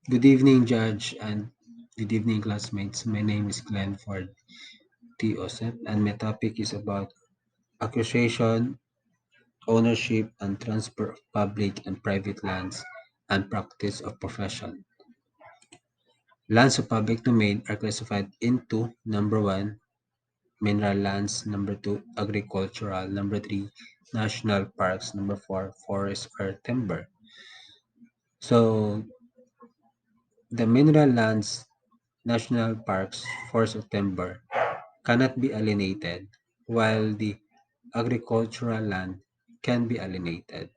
Good evening, Judge, and good evening, classmates. My name is Glenn for the Osip, and my topic is about acquisition, ownership, and transfer of public and private lands and practice of profession. Lands of public domain are classified into number one, mineral lands, number two, agricultural, number three, national parks, number four, forest or timber. So the mineral lands, national parks, forest or timber cannot be alienated, while the agricultural land can be alienated.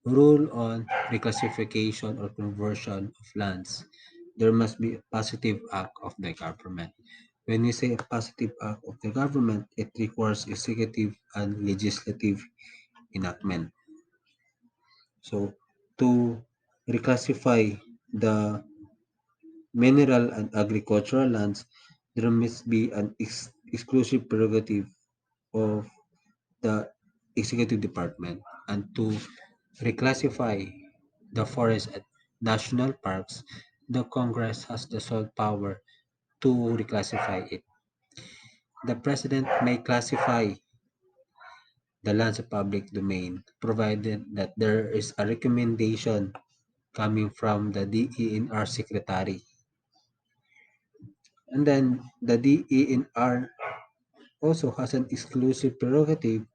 Rule on reclassification or conversion of lands. There must be a positive act of the government. When we say a positive act of the government, it requires executive and legislative enactment. So, to reclassify the mineral and agricultural lands, there must be an exclusive prerogative of the executive department, and to reclassify the forest at national parks, the Congress has the sole power to reclassify it. The President may classify the lands of public domain provided that there is a recommendation coming from the DENR Secretary. And then the DENR also has an exclusive prerogative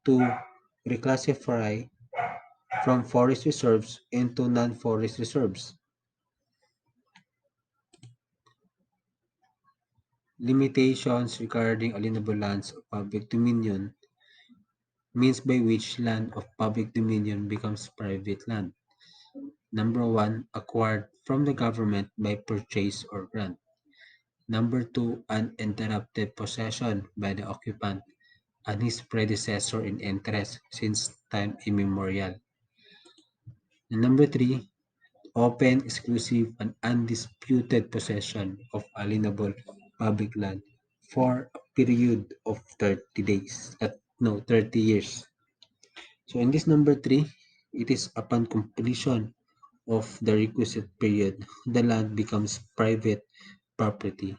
to reclassify from forest reserves into non-forest reserves. Limitations regarding alienable lands of public dominion, means by which land of public dominion becomes private land. Number one, acquired from the government by purchase or grant. Number two, uninterrupted possession by the occupant and his predecessor in interest since time immemorial. And number three, open, exclusive, and undisputed possession of alienable public land for a period of 30 days. No, 30 years. So in this number three, it is upon completion of the requisite period, the land becomes private property,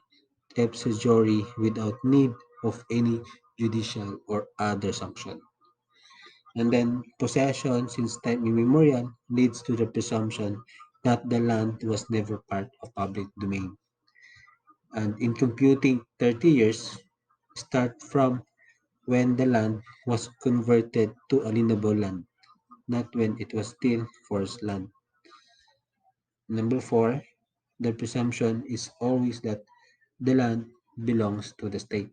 subsidiary without need of any judicial or other sanction. And then possession since time immemorial leads to the presumption that the land was never part of public domain. And in computing 30 years, start from when the land was converted to alienable land, not when it was still forest land. Number four, the presumption is always that the land belongs to the state.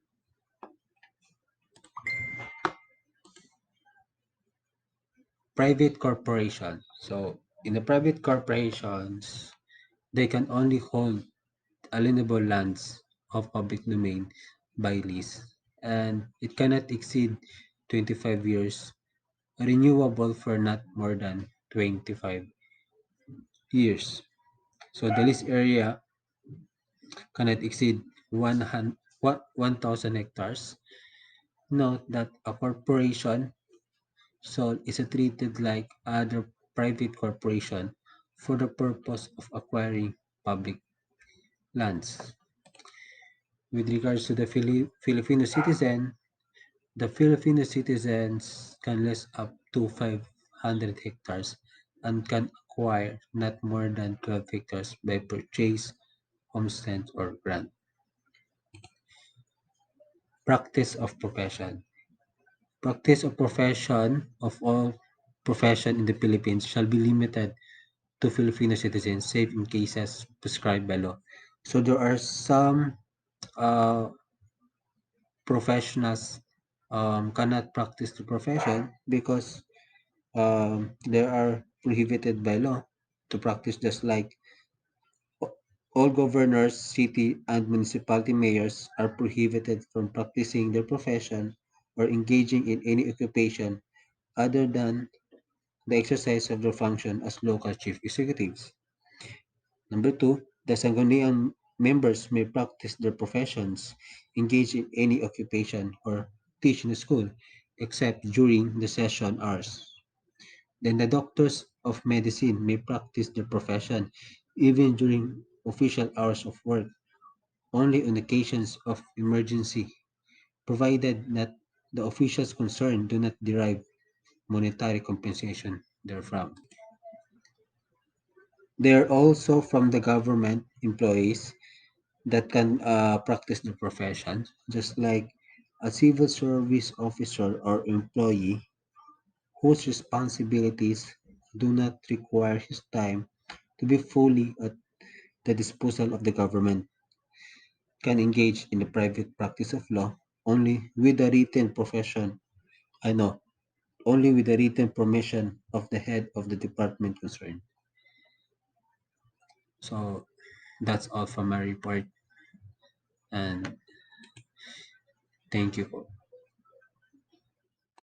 Private corporation. So in the private corporations, they can only hold alienable lands of public domain by lease, and it cannot exceed 25 years, renewable for not more than 25 years. So the lease area cannot exceed 1,000 hectares. Note that a corporation so is treated like other private corporation for the purpose of acquiring public lands. With regards to the Filipino citizen, the Filipino citizens can lease up to 500 hectares and can acquire not more than 12 hectares by purchase, homestead, or grant. Practice of profession. Practice of profession of all profession in the Philippines shall be limited to Filipino citizens, save in cases prescribed by law. So there are some uh, professionals cannot practice the profession because they are prohibited by law to practice, just like all governors, city, and municipality mayors are prohibited from practicing their profession or engaging in any occupation other than the exercise of their function as local chief executives. Number two, the Sangguniang members may practice their professions, engage in any occupation, or teach in a school, except during the session hours. Then the doctors of medicine may practice their profession even during official hours of work, only on occasions of emergency, provided that the officials concerned do not derive monetary compensation therefrom. They are also from the government employees that can practice the profession, just like a civil service officer or employee whose responsibilities do not require his time to be fully at the disposal of the government, can engage in the private practice of law only with the written profession, I know, only with the written permission of the head of the department concerned. So that's all from my report, and thank you.